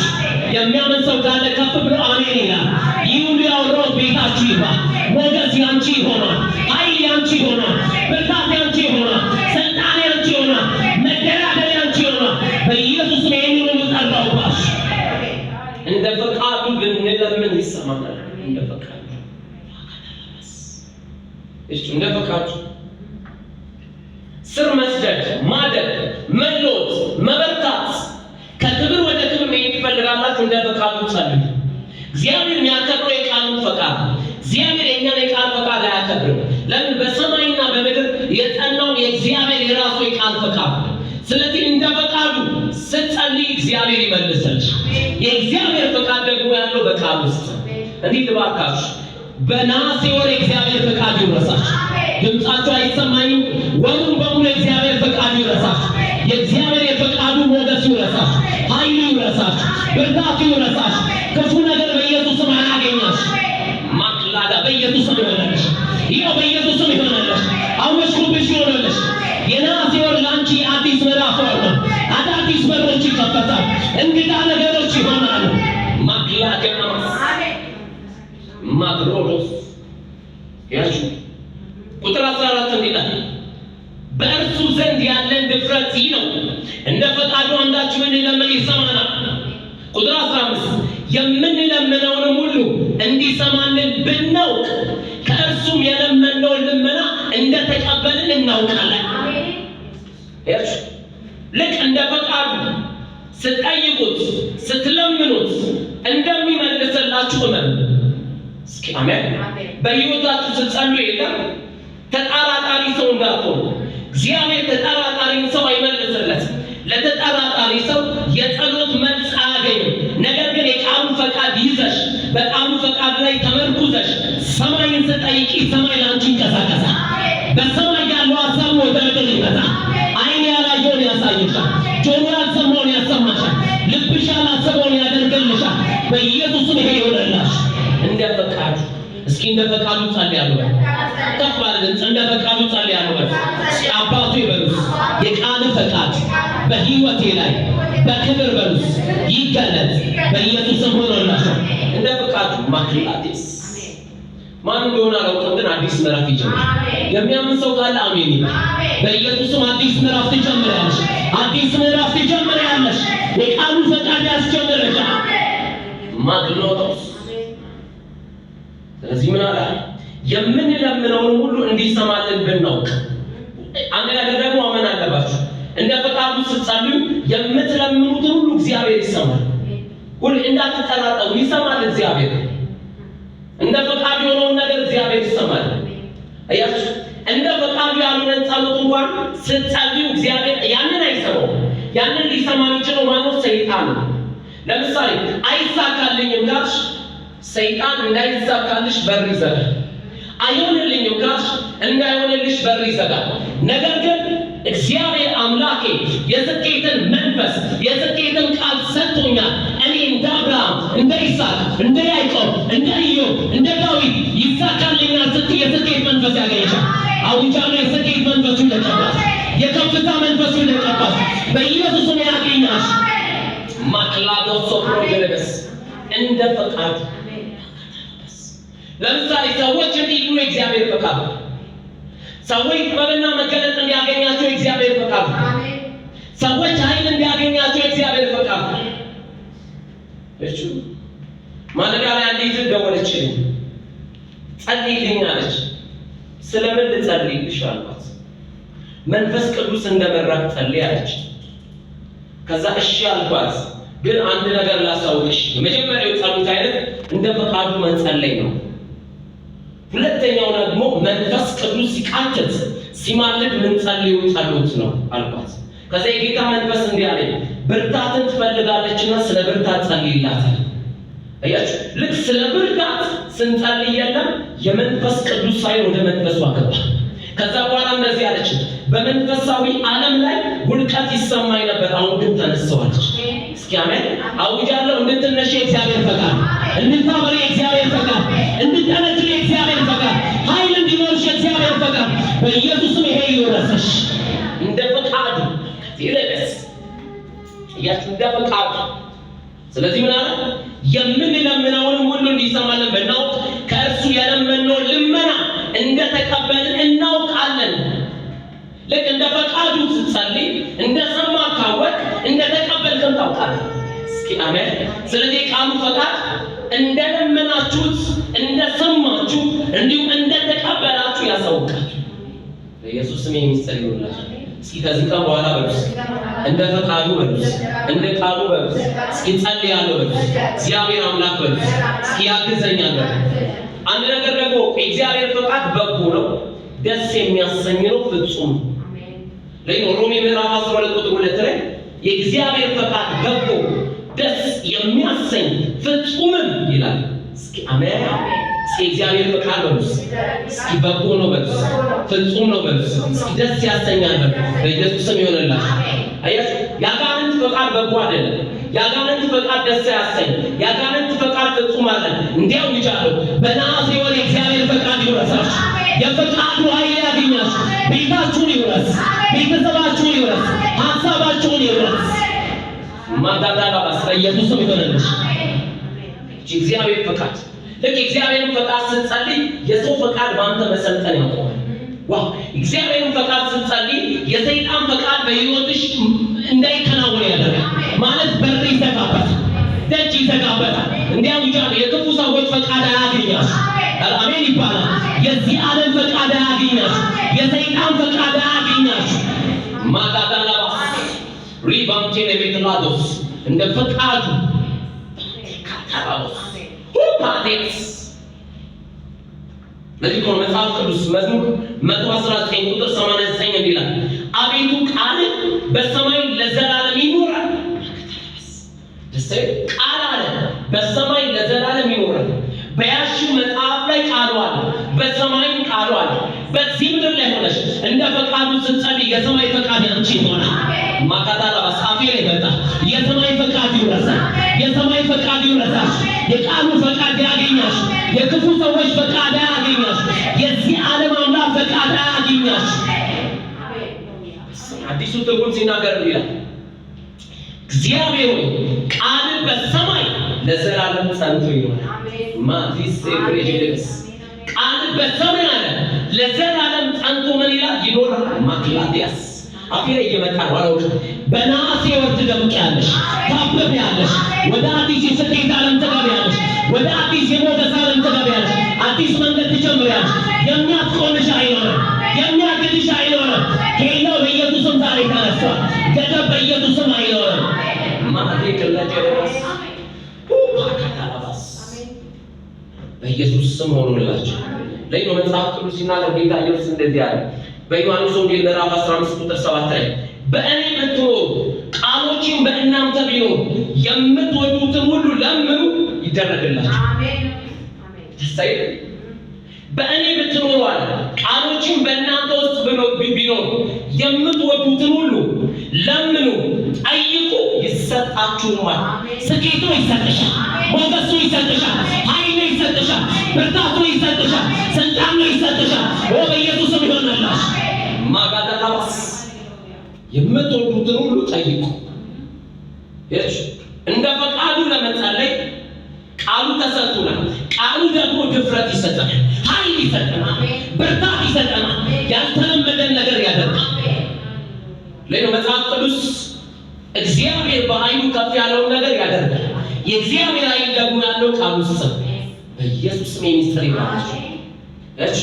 የሚያምን ሰው ካለ ከፍ ብሎ አሜን ይላል። ይህ ሁሉ ያወራሁት ቤታችሁ ይባል። ሞገስ ያንቺ ይሆናል፣ ኃይል ያንቺ ይሆናል፣ ብርታት ያንቺ ይሆናል፣ ስልጣን ያንቺ ይሆናል፣ መደላደል ያንቺ ይሆናል። በኢየሱስ ይሄን ሁሉ ጠራውባሽ። እንደ ፈቃዱ ብንለምን ይሰማናል። እንደ ፈቃዱ እሱ እንደ ፈቃዱ ስር መስደድ፣ ማደግ፣ መለወጥ፣ መበርታት፣ ከክብር ወደ ክብር መሄድ ትፈልጋላችሁ። እንደ ፈቃዱ ጸልዩ። እግዚአብሔር የሚያከብረው የቃሉን ፈቃድ። እግዚአብሔር የኛን የቃል ፈቃድ አያከብርም። ለምን? በሰማይና በምድር የጸናው የእግዚአብሔር የራሱ የቃል ፈቃድ። ስለዚህ እንደ ፈቃዱ ስትጸልይ እግዚአብሔር ይመልስልሽ። የእግዚአብሔር ፈቃድ ደግሞ ያለው በቃል ውስጥ። እንዲህ ልባርካችሁ፣ በነሐሴ ወር የእግዚአብሔር ፈቃድ ይውረሳችሁ። ድምጻችሁ አይሰማኝም? ወሩን በሙሉ የእግዚአብሔር ፈቃድ ይውረሳችሁ። የእግዚአብሔር የፈቃዱ ሞገስ ይውረሳችሁ፣ ኃይሉ ይውረሳችሁ፣ ብርታቱ ይውረሳችሁ። ክፉ ነገር በኢየሱስም አያገኛችሁ። ማክላዳ በኢየሱስም ይሆነልሽ። ይኸው በኢየሱስም ይሆነልሽ። አውሽኩብሽ ይሆነልሽ። የነሐሴ ወር ለአንቺ አዲስ ምዕራፍ ነው። አዳዲስ በሮች ይከፈታል። እንግዳ ነገሮች ይሆናሉ። ማክላገናስ ማግሮሮስ ያሹ ቁጥር 14 እንዲላል በእርሱ ዘንድ ያለን ድፍረት ይህ ነው፣ እንደ ፈቃዱ አንዳች ብንለምን ይሰማናል። ቁጥር 15 የምንለምነውንም ሁሉ እንዲሰማልን ብናውቅ ከእርሱም የለመነውን ልመና እንደተቀበልን እናውቃለን። ልክ እንደ ፈቃዱ ስትጠይቁት ስትለምኑት እንደሚመልስላችሁ እመኑ። እስኪ አሜን። በሕይወታችሁ ስትጸልዩ የለም ተጠራጣሪ ሰው እንዳትሆኑ። እግዚአብሔር ተጠራጣሪን ሰው አይመልስለትም። ለተጠራጣሪ ሰው የጸሎት መልስ አያገኝም። ነገር ግን የቃሉ ፈቃድ ይዘሽ በቃሉ ፈቃድ ላይ ተመርኩዘሽ ሰማይን ስትጠይቂ ሰማይ ላንቺ ይንቀሳቀሳል። በሰማይ ያለው ሀሳብ ወደ ምድር ይመጣል። ዓይን ያላየውን ያሳይሻል፣ ጆሮ ያልሰማውን ያሰማሻል፣ ልብሽ ያላሰበውን ያደርግልሻል። በኢየሱስም ይሄ ይሆነላሽ እንደ ፈቃዱ። እስኪ እንደ ፈቃዱ ጸልያለሁ። ከፍ ባለ ድምፅ እንደ ፈቃዱ ጸልያለሁ። አባቱ ይበሉስ የቃል ፈቃድ በሕይወቴ ላይ በክብር በሉስ ይገለጥ በኢየሱስም ሆኖላችሁ እንደ ፈቃዱ። ማክላቴስ ማን እንደሆነ አላውቅም፣ ግን አዲስ ምዕራፍ ይጀምራል። የሚያምን ሰው ካለ አሜን ይበል። በኢየሱስም አዲስ ምዕራፍ ትጀምሪያለሽ። አዲስ ምዕራፍ ትጀምሪያለሽ። የቃሉ ፈቃድ ያስጀምረሻል። ማግሎቶስ ስለዚህ ምን አለ? የምንለምነውን ሁሉ እንዲሰማልን ብናውቅ። አንድ ነገር ደግሞ ማመን አለባችሁ። እንደ ፈቃዱ ስትጸልዩ የምትለምኑትን ሁሉ እግዚአብሔር ይሰማል። ሁሉ እንዳትጠራጠሩ፣ ይሰማል እግዚአብሔር። እንደ ፈቃዱ የሆነውን ነገር እግዚአብሔር ይሰማል። አያችሁ፣ እንደ ፈቃዱ ያልሆነ ጸሎት እንኳን ስትጸልዩ እግዚአብሔር ያንን አይሰማውም። ያንን ሊሰማ የሚችለው ማነው? ሰይጣን ነው። ለምሳሌ አይሳካልኝም ካልሽ ሰይጣን እንዳይሳካልሽ በር ይዘጋል። አይሆንልኝም ካልሽ እንዳይሆንልሽ በር ይዘጋል። ነገር ግን እግዚአብሔር አምላኬ የስኬትን መንፈስ የስኬትን ቃል ሰጥቶኛል። እኔ እንደ አብርሃም፣ እንደ ይስሐቅ፣ እንደ ያዕቆብ፣ እንደ ኢዮብ፣ እንደ ዳዊት ይሳካልኛል ስትይ የስኬት መንፈስ ያገኝሻል። አውጃለሁ፣ የስኬት መንፈሱ ይለቀቃል። የከፍታ መንፈሱ ይለቀቃል። በኢየሱስም ያገኛሽ። ማክላዶ ሶፕሮ ገለበስ እንደ ፈቃዱ። ለምሳሌ ሰዎች እንዲሉ የእግዚአብሔር ፈቃድ፣ ሰዎች ጥበብና መገለጥ እንዲያገኛቸው የእግዚአብሔር ፈቃድ፣ ሰዎች ኃይል እንዲያገኛቸው የእግዚአብሔር ፈቃድ። እሺ ማለዳ ላይ አንዲት ደወለችልኝ። ጸልይልኝ አለች። ስለምን ልጸልይልሽ አልኳት። መንፈስ ቅዱስ እንደመራቅ ጸልይ አለች። ከዛ እሺ አልኳት። ግን አንድ ነገር ላሳውቅሽ፣ የመጀመሪያው ጸሎት አይነት እንደ ፈቃዱ መጸለይ ነው። ሁለተኛው ደግሞ መንፈስ ቅዱስ ሲቃተት ሲማልድ ምንጸልየው ጸሎት ነው አልኳት። ከዛ የጌታ መንፈስ እንዲህ አለኝ፣ ብርታትን ትፈልጋለችና ስለ ብርታት ጸልይላታል። አያችሁ፣ ልክ ስለ ብርታት ስንጸልይ የለም የመንፈስ ቅዱስ ኃይል ወደ መንፈሷ ገባ። ከዛ በኋላ እንደዚህ አለች፣ በመንፈሳዊ ዓለም ላይ ውድቀት ይሰማኝ ነበር፣ አሁን ግን ተነስተዋለች። እስኪ አሜን አውጃለሁ። እንድትነሺ የእግዚአብሔር ፈቃድ፣ እንድታበሪ የእግዚአብሔር ፈቃድ፣ እንድትጠነክሪ የእግዚአብሔር ፈቃድ፣ ኃይል እንዲኖርሽ የእግዚአብሔር ፈቃድ። በኢየሱስም ይሄ ይወረሰሽ እንደ ፈቃዱ ይለበስ እያችሁ እንደ ፈቃዱ። ስለዚህ ምን አለ? የምንለምነውን ሁሉ እንዲሰማልን ብናውቅ ከእርሱ የለመነውን ልመና እንደተቀበልን እናውቃለን። ልክ እንደ ፈቃዱ ስትጸልይ እንደሰማ ካወቅ እንደተቀበልከም ታውቃለህ። እስኪ አሜን። ስለዚህ ቃሉ ፈቃድ እንደለመናችሁት እንደሰማችሁ እንዲሁም እንደተቀበላችሁ ያሳውቃል። በኢየሱስ ስም የሚጸልዩላችሁ እስኪ ከዚህ ቀን በኋላ በሉስ እንደ ፈቃዱ በሉስ እንደ ቃሉ በሉስ እስኪ ጸልያለሁ በሉስ እግዚአብሔር አምላክ በሉስ እስኪ ያግዘኛል በሉስ። አንድ ነገር ደግሞ የእግዚአብሔር ፈቃድ በጎ ነው፣ ደስ የሚያሰኝ ነው፣ ፍጹም። ሮሜ ምዕራፍ 12 ቁጥር 2 ላይ የእግዚአብሔር ፈቃድ በጎ ደስ የሚያሰኝ ፍጹምም ይላል። እስኪ አሜን። እስኪ እግዚአብሔር ፈቃድ በሉስ እስኪ በጎ ነው በሉስ ፍጹም ነው በሉስ እስኪ ደስ ያሰኛል በሉስ። በኢየሱስ ስም ይሆንላችሁ። አያችሁ፣ የአጋንንት ፈቃድ በጎ አይደለም። የአጋንንት ፈቃድ ደስ ያሰኝ፣ የአጋንንት ፈቃድ ፍጹም አይደለም። እንዲያው ይቻላል። በነሐሴ ወር የእግዚአብሔር ፈቃድ ይወረሳችሁ። የፈቃዱ ኃይል ያገኛችሁ። ቤታችሁን ይወረስ፣ ቤተሰባችሁን ይወረስ፣ ሀሳባችሁን ይወረስ። ማዳዳላ በኢየሱስ ስም ይሆንልሽ። እግዚአብሔር ፈቃድ ልክ እግዚአብሔርን ፈቃድ ስትጸልይ የሰው ፈቃድ በአንተ መሰልጠን ያቆማል። ዋው! እግዚአብሔርን ፈቃድ ስትጸልይ የሰይጣን ፈቃድ በሕይወትሽ እንዳይከናወን ያደርጋል። ማለት በር ይዘጋበታል፣ ደጅ ይዘጋበታል። እንዲያው ይጃሉ የክፉ ሰዎች ፈቃድ አያገኛችሁ። አሜን ይባላል። የዚህ ዓለም ፈቃድ አያገኛችሁ። የሰይጣን ፈቃድ አያገኛችሁ። ማዳዳላባስ ሪባንቴ ለቤትላዶስ እንደ ፈቃዱ ካታባስ ሁፓቴስ ለዚህ መጽሐፍ ቅዱስ መዝሙር 119 ቁጥር 89 እንዲላል አቤቱ ቃል በሰማይ ለዘላለም ይኖራል። ቃል አለ በሰማይ ለዘላለም ይኖራል። በያሽው መጽሐፍ ላይ ቃሉ አለ፣ በሰማይም ቃሉ አለ። በዚህ ምድር ላይ ሆነሽ እንደ ፈቃዱ ስትጸልይ የሰማይ ፈቃድ ያንቺ ይሆናል። ማካታላ ባሳፊ ላይ መጣ የሰማይ ፈቃድ ይወረሳል። የሰማይ ፈቃድ ይወረሳል። የቃሉ ፈቃድ ያገኛሽ። የክፉ ሰዎች ፈቃድ ያገኛሽ። የዚህ ዓለም አምላክ ፈቃድ ያገኛሽ። አዲሱ ትርጉም ሲናገር ይላል እግዚአብሔር ሆይ ቃል በሰማይ ለዘላለም ጸንቶ ይኖራል። ማቲስ ኤፕሬጀስ ቃል በሰማይ አለ ለዘላለም ጸንቶ ምን ይላል ይኖራል። ማክላዲያስ አፊሬ እየመጣ ነው። በነሐሴ ወር ትደምቂያለሽ፣ ታብቢያለሽ፣ ወደ አዲስ የስኬት ዓለም ትገቢያለሽ፣ ወደ አዲስ የሞገስ ዓለም ትገቢያለሽ። አዲስ መንገድ ትጀምሪያለሽ። የሚያስቆምሽ አይኖርም፣ የሚያግድሽ አይኖርም። ኬላው በኢየሱስም ዛሬ ተነስቷል። ገደብ በኢየሱስም አይኖርም። ማቴ ከለጀረስ በኢየሱስ ስም ሆኖላችሁ ለይኖ መጽሐፍ ቅዱስ ሲናገር ጌታ ኢየሱስ እንደዚህ አለ በዮሐንስ ወንጌል ምዕራፍ 15 ቁጥር 7 ላይ በእኔ ብትኖሩ ቃሎቼም በእናንተ ቢኖሩ የምትወዱትን ሁሉ ለምኑ ይደረግላችሁ። አሜን አሜን። በእኔ ብትኖሩ አለ ቃሎቼም በእናንተ ውስጥ ቢኖሩ የምትወዱትን ሁሉ ለምኑ፣ ጠይቁ ይሰጣችሁማል። ስኬቱ ይሰጥሻል፣ ሞገሱ ይሰጥሻል፣ ኃይሉ ይሰጥሻል፣ ብርታቱ ይሰጥሻል፣ ስልጣኑ ይሰጥሻል። በኢየሱስም ይሆንልሽ። ማጋዳላስ የምትወዱትን ሁሉ ጠይቁ። እሺ እንደ ፈቃዱ ለመጸለይ ቃሉ ተሰጥቶናል። ቃሉ ደግሞ ድፍረት ይሰጠናል፣ ኃይል ይሰጠናል፣ ብርታት ይሰጠናል፣ ያልተለመደን ነገር ያደርጋል። ለዚህ መጽሐፍ ቅዱስ እግዚአብሔር በኃይሉ ከፍ ያለውን ነገር ያደርጋል። የእግዚአብሔር ኃይል ደግሞ ያለው ቃሉ ውስጥ በኢየሱስ ስም የሚስጥር ይባላል። እሺ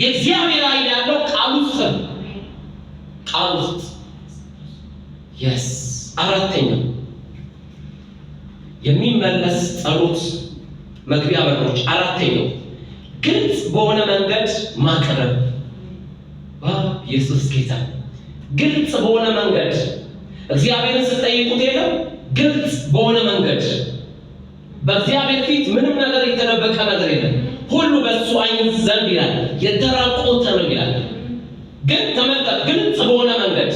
የእግዚአብሔር ኃይል ያለው ቃሉ ውስጥ ቃሉ ውስጥ yes አራተኛው የሚመለስ ጸሎት መግቢያ በሮች። አራተኛው ግልጽ በሆነ መንገድ ማቅረብ። ኢየሱስ ጌታ ግልጽ በሆነ መንገድ እግዚአብሔርን ስትጠይቁት የለም ግልጽ በሆነ መንገድ በእግዚአብሔር ፊት ምንም ነገር የተደበቀ ነገር የለም። ሁሉ በእሱ ዓይን ዘንድ ይላል የተራቆተ ነው ይላል። ግን ተመልከት ግልጽ በሆነ መንገድ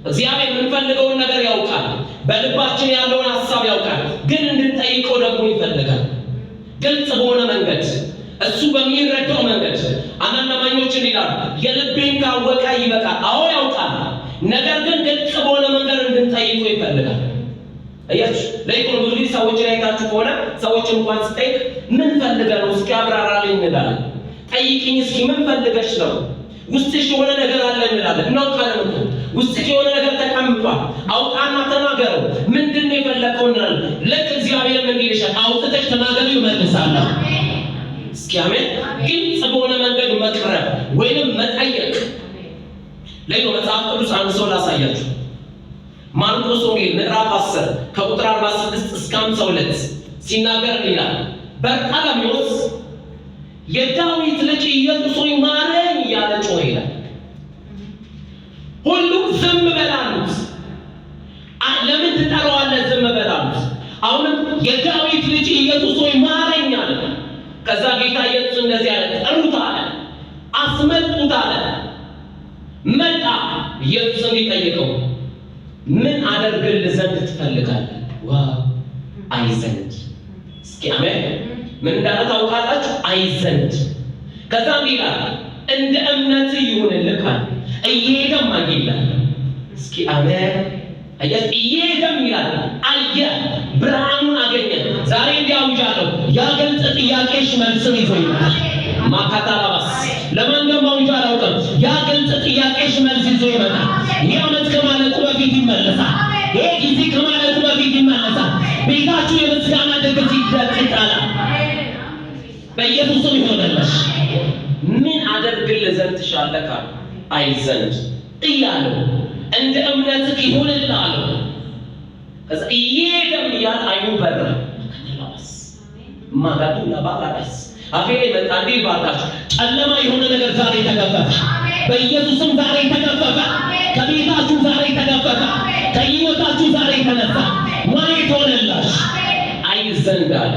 እግዚአብሔር የምንፈልገውን ነገር ያውቃል። በልባችን ያለውን ሐሳብ ያውቃል። ግን እንድንጠይቀው ደግሞ ይፈልጋል። ግልጽ በሆነ መንገድ እሱ በሚረዳው መንገድ። አንዳንድ አማኞችን ይላሉ የልቤን ካወቀ ይበቃል። አዎ ያውቃል። ነገር ግን ግልጽ በሆነ መንገድ እንድንጠይቀው ይፈልጋል። አያችሁ ለይኩን ብዙ ሰዎችን አይታችሁ ከሆነ ሰዎችን እንኳን ስጠይቅ ምን ፈልገህ ነው እስኪ አብራራልኝ እንላለን። ጠይቂኝ እስኪ ምን ፈልገሽ ነው? ውስጥሽ የሆነ ነገር አለ እንላለን። እናውቃለን እኮ ውስጥሽ የሆነ ነገር ተቀምጧል። አውጣና ተናገረው። ምንድነው የፈለከው እንላለን። ልክ እግዚአብሔር ምን ይልሻል? አውጥተሽ ተናገሪው ይመልሳል። እስኪ አሜን። ግልጽ በሆነ መንገድ መቅረብ ወይንም መጠየቅ። ለይኖ መጽሐፍ ቅዱስ አንድ ሰው ላሳያችሁ። ማርቆስ ወንጌል ምዕራፍ 10 ከቁጥር 46 እስከ 52 ሲናገር ይላል በርጣለሜዎስ የዳዊት ልጅ ኢየሱስ ሆይ ማረኝ እያለ ጮኸ ይላል። ሁሉም ዝም በል አሉት። ለምን ትጠራዋለህ? ዝም በል አሉት። አሁንም የዳዊት ልጅ ኢየሱስ ሆይ ማረኝ አለ። ከዛ ጌታ ኢየሱስ እንደዚህ አለ፣ ጠሩት አለ፣ አስመጡት አለ። መጣ። ኢየሱስ እንዲጠይቀው ምን አደርግልህ ዘንድ ትፈልጋለህ? ዋው አይ ዘንድ። እስኪ አሜን። ምን እንዳለ ታውቃላችሁ? አይ ዘንድ። ከዛ ይላል እንደ እምነት ይሁንልህ አለ። እየሄደም አየለ። እስኪ አሜን። አየህ እየሄደም ይላል አየ፣ ብርሃኑን አገኘ። ዛሬ እንዲያውጃለሁ ያ ግልጽ ጥያቄሽ መልስን ይዞ ይመጣል። ማካታላባስ ለማን እንደማውጃ አላውቅም። ያ ግልጽ ጥያቄሽ መልስ ይዞ ይመጣል። ይህ ዓመት ከማለቁ በፊት ይመለሳል። ይሄ ጊዜ ከማለቁ በፊት ይመለሳል። ቤታችሁ የምስጋና ድግስ ይጣላል። በኢየሱስም ይሆንልሽ። ምን አደርግልህ ዘንድ ትሻለህ? አይ ዘንድ እያለው እንደ እምነትህ ይሁንልህ አለው። ከዛ እየሄደም እያለ አይኑ በራ። ማጋዱ ለባላዳስ አፌ ላይ መጣ እንዲህ ባርካችሁ ጨለማ የሆነ ነገር ዛሬ ተገፈፈ። በኢየሱስም ዛሬ ተገፈፈ። ከቤታችሁ ዛሬ ተገፈፈ። ከሕይወታችሁ ዛሬ ተነሳ። ማየት ሆነላችሁ አይዘንጋል።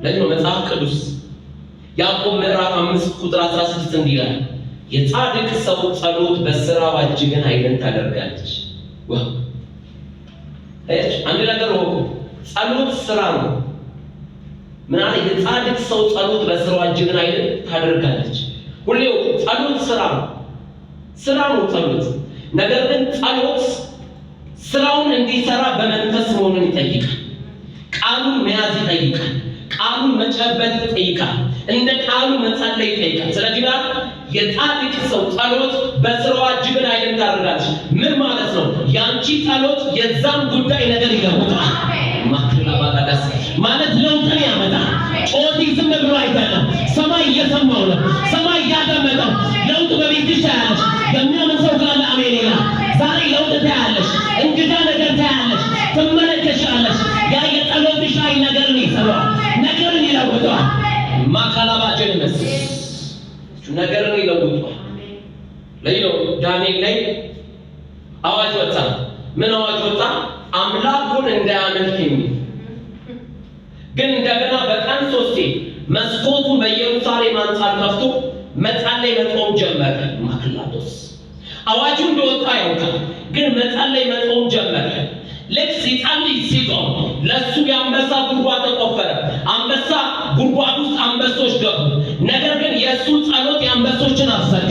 ለዚህ መጽሐፍ ቅዱስ ያዕቆብ ምዕራፍ 5 ቁጥር 16 እንዲህ ይላል፣ የጻድቅ ሰው ጸሎት በስራዋ እጅግን ኃይልን ታደርጋለች። አንድ ነገር ወቁ፣ ጸሎት ስራ ነው። ምን አለ? የጻድቅ ሰው ጸሎት በስራዋ እጅግን ኃይልን ታደርጋለች። ሁሌ ወቁ፣ ጸሎት ስራ ነው። ስራ ነው ጸሎት። ነገር ግን ጸሎት ስራውን እንዲሰራ በመንፈስ መሆኑን ይጠይቃል። ቃሉን መያዝ ይጠይቃል። ቃሉን መጨበጥ ይጠይቃል። እንደ ቃሉ መጸለይ ይጠይቃል። ስለዚህ የጻድቅ ሰው ጸሎት በስራዋ እጅግን ኃይልን ታደርጋለች። ምን ማለት ነው? ያንቺ ጸሎት የዛም ጉዳይ ነገር ይለውጣል። ማክላባዳስ ማለት ለውጥን ያመጣል። ጮቲ ዝም ብሎ አይደለም። ሰማይ እየሰማው ነው። ሰማይ እያደመጠው ለውጥ በቤትሽ ታያለሽ። የሚያምን ሰው ካለ አሜን ይላል። ዛሬ ለውጥ ታያለሽ። እንግዳ ነገር ታያለሽ። ትመለከሻለሽ። ያ የጸሎትሽ ላይ ነገርን ይሰራል። ነገርን ይለውጣል። ማካላባችን ነገርን ይለውጣል። ለይለው ዳንኤል ላይ አዋጅ ወጣ። ምን አዋጅ ወጣ? አምላኩን እንዳያመልክ የሚል ግን እንደገና በቀን 3 መስኮቱን በኢየሩሳሌም አንጻር ከፍቶ መጸለይ መጾም ጀመረ። ማክላቶስ አዋጁ እንደወጣ ያውቃል። ግን መጸለይ መጾም ጀመረ። ልክ ሲጸልይ ሲጾም ለሱ የአንበሳ ጉድጓድ ተቆፈረ። አንበሳ ጉድጓድ ውስጥ አንበሶች ገቡ። ነገር ግን የእሱ ጸሎት የአንበሶችን አዘጋ።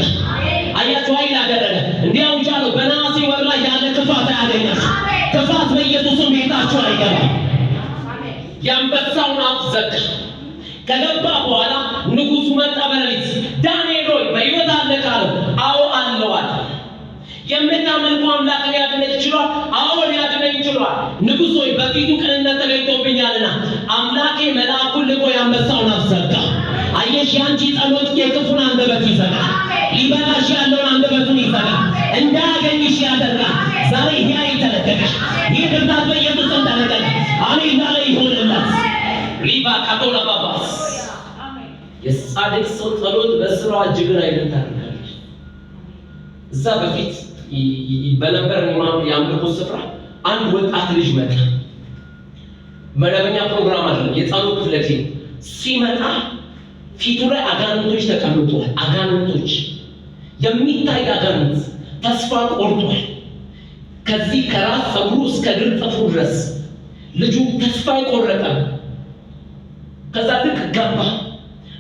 አያችሁ ኃይል አደረገ። እንዲያው ጃለው በነሐሴ ወር ላይ ያለ ክፋት አያገኛችሁ። ክፋት በኢየሱስም ቤታችሁ አይገባም። የአንበሳውን አፍ ዘጋ። ከገባ በኋላ ንጉሡ መጣ በሌሊት። ዳንኤል ሆይ በሕይወት አለ ካለው፣ አዎ አለዋል። የምታመልከው አምላክ ሊያድነኝ ይችላል? አዎ ሊያድነኝ ይችላል። ንጉሥ ሆይ በፊቱ ቅንነት ተገኝቶብኛልና አምላኬ መልአኩን ልኮ የአንበሳውን አፍ ዘጋ። አየሽ፣ ያንቺ ጸሎት የክፉን አንደበት ይዘጋል። ሊበላሽ ያለውን አንደበቱን ይዘጋል። እንዳያገኝሽ ያደርጋል። ዛሬ ይሄ የተለቀቀሽ ይህ ብርታት በኢየሱስ ተለቀቀ። አሜን ዛሬ ይሆንላት። ሪባ ካቶላ ባባስ የጻድቅ ሰው ጸሎት በስራዋ እጅግን ኃይልን ታደርጋለች። እዛ በፊት በነበር የአምልኮ ስፍራ አንድ ወጣት ልጅ መጣ። መደበኛ ፕሮግራም አይደለም፣ የጸሎት ክፍለ ጊዜ ሲመጣ ፊቱ ላይ አጋንንቶች ተቀምጠዋል። አጋንንቶች፣ የሚታይ አጋንንት ተስፋ ቆርጧል። ከዚህ ከራስ ፀጉሩ እስከ እግር ጥፍሩ ድረስ ልጁ ተስፋ ቆረጠ። ከዛ ልክ ገባ።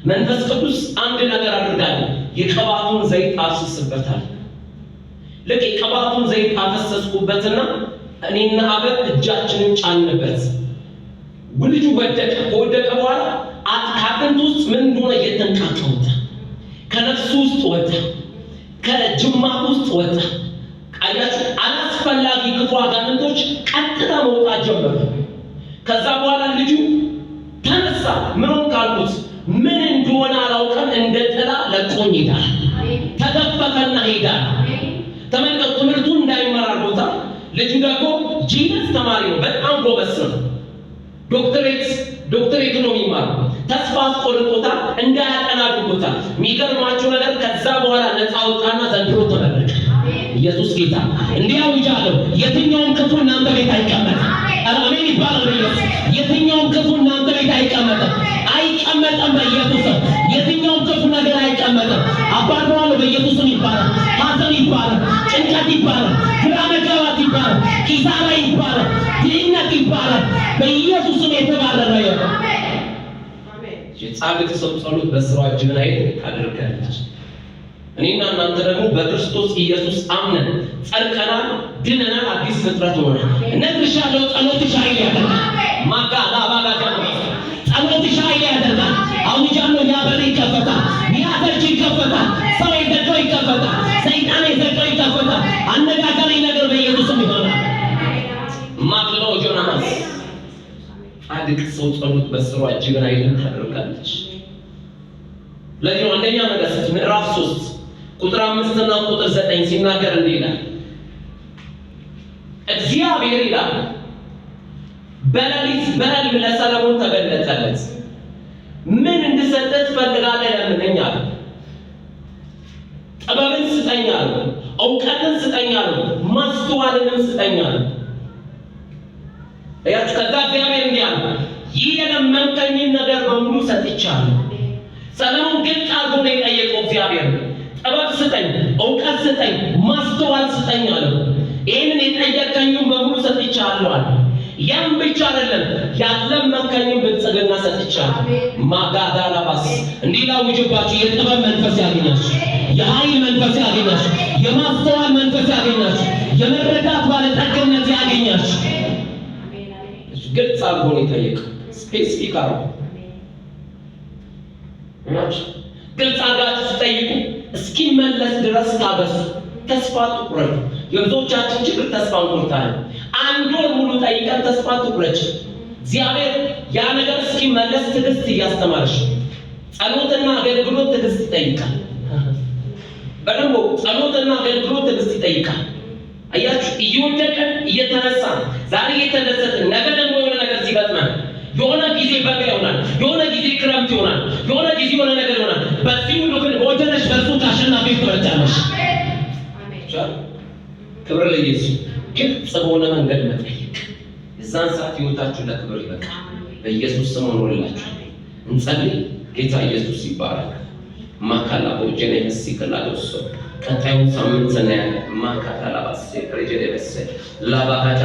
መንፈስ ቅዱስ አንድ ነገር አድርጋለሁ፣ የቅባቱን ዘይት አፍስስበታል። ልክ የቅባቱን ዘይት አፈሰስኩበትና እኔና አበብ እጃችንን ጫንበት። ልጁ ወደቀ። ከወደቀ በኋላ ከአጥንቱ ውስጥ ምን እንደሆነ እየተንቃቀ ወጣ። ከነፍሱ ውስጥ ወጣ። ከጅማቱ ውስጥ ወጣ። አያችሁ፣ አላስፈላጊ ክፉ አጋንንቶች ቀጥታ መውጣት ጀመሩ። ከዛ በኋላ ልጁ ተነሳ። ምንም ካልኩት ምን እንደሆነ አላውቅም፣ እንደ ጥላ ለቆኝ ሄዳል። ተገፈፈና ሄዳል። ተመልከቱ፣ ትምህርቱን እንዳይማር አድርጎታል። ልጁ ደግሞ ጂነስ ተማሪ ነው፣ በጣም ጎበዝ ነው። ዶክተሬት ነው የሚማረው። ተስፋ አስቆርጦታል፣ እንዳያጠና አድርጎታል። የሚገርማችሁ ነገር ከዛ በኋላ ነፃ ወጣና ዘንድሮ ተመረቀ። ኢየሱስ ጌታ። እንዲህ አውጃለሁ፣ የትኛውም ክፉ እናንተ ቤት አይቀመጥም። አሜን ይባላል በኢየሱስ። የትኛውም ክፉ እናንተ ቤት አይቀመጥም፣ አይቀመጥም በኢየሱስ። የትኛውም ክፉ ነገር አይቀመጥም። አባርዋለሁ በኢየሱስም ይባላል። ሐዘን ይባላል፣ ጭንቀት ይባላል፣ ግራ መጋባት ይባላል፣ ኪሳራ ይባላል፣ ድህነት ይባላል። በኢየሱስም የተባረረ ይሁን። የጻድቅ ሰው ጸሎት በስራዋ እጅግን ኃይልን ታደርጋለች። እኔና እናንተ ደግሞ በክርስቶስ ኢየሱስ አምነን ጸድቀናል፣ ድነናል፣ አዲስ ፍጥረት ሆነናል። እነግርሻለሁ፣ ጸሎትሽ ኃይል ያደርጋል። ማጋላ ባጋጋ ጸሎትሽ ኃይል ያደርጋል። አውጃለሁ፣ ያ በር ይከፈታል፣ ያ ደጅ ይከፈታል፣ ሰው የዘጋው ይከፈታል፣ ሰይጣን የዘጋው ይከፈታል። አነጋጋሪ ነገር በኢየሱስም ይሆናል። ማግለው ጆናስ ጻድቅ ሰው ጸሎት በስራዋ እጅግን ኃይልን ታደርጋለች። ለዚህ አንደኛ ነገሥት ምዕራፍ 3 ቁጥር 5 እና ቁጥር 9 ሲናገር እንዲህ ይላል፣ እግዚአብሔር ይላል በሌሊት በሕልም ለሰሎሞን ተገለጠለት። ምን እንድሰጥህ ትፈልጋለህ ለምነኝ አለው። ጥበብን ስጠኝ አለው፣ እውቀትን ስጠኝ አለው፣ ማስተዋልንም ስጠኝ አለው። ከዛ እግዚአብሔር እንዲህ አለ፣ ይህ የለመንከኝን ነገር በሙሉ ሰጥቻለሁ። ሰሎሞን ግልጽ አድርጎ ነው የጠየቀው እግዚአብሔር። ጥበብ ስጠኝ፣ እውቀት ስጠኝ፣ ማስተዋል ስጠኝ አለው። ይህንን የጠየቀኝን በሙሉ ሰጥቻለሁ አለ። ያም ብቻ አይደለም፣ ያለመንከኝን ብልጽግና ሰጥቻለሁ። ማጋዳላባስ እንዲህ ላውጅባችሁ፣ የጥበብ መንፈስ ያገኛችሁ፣ የኃይል መንፈስ ያገኛችሁ፣ የማስተዋል መንፈስ ያገኛችሁ፣ የመረዳት ባለጠግነት ያገኛችሁ። ግልጽ አድርጎ ነው የጠየቀው። ስፔሲፊክ አድርጎ ግልጽ አድርጋችሁ ስጠይቁ እስኪመለስ ድረስ ታገሱ፣ ተስፋ አትቁረጡ። የብዙዎቻችን ችግር ተስፋ እንቆርጣለን። አንድ ወር ሙሉ ጠይቀን ተስፋ አትቁረጭ። እግዚአብሔር ያ ነገር እስኪመለስ ትዕግስት እያስተማርሽ። ጸሎትና አገልግሎት ትዕግስት ይጠይቃል። በደንብ ጸሎትና አገልግሎት ትዕግስት ይጠይቃል። አያችሁ፣ እየወደቀን እየተነሳ ዛሬ እየተደሰትን ነገ ደግሞ የሆነ ነገር ሲገጥመን፣ የሆነ ጊዜ በጋ ይሆናል፣ የሆነ ጊዜ ክረምት ይሆናል፣ የሆነ ጊዜ የሆነ ነገር ይሆናል። በዚህ ሁሉ ግን ወደነሽ በእርሱ አሸናፊ ትወጣለሽ። ክብር ለኢየሱስ። ግልጽ በሆነ መንገድ መጠየቅ፣ የዛን ሰዓት ህይወታችሁ ለክብር ይበቃል። በኢየሱስ ስም ሆኖላችሁ እንጸልይ። ጌታ ኢየሱስ ይባረክ። ማካላ ወጀኔ መስይከላዶስ ቀጣዩን ሳምንት እናያለን። ማካላ ባስ ፕሬጀደስ ላባካ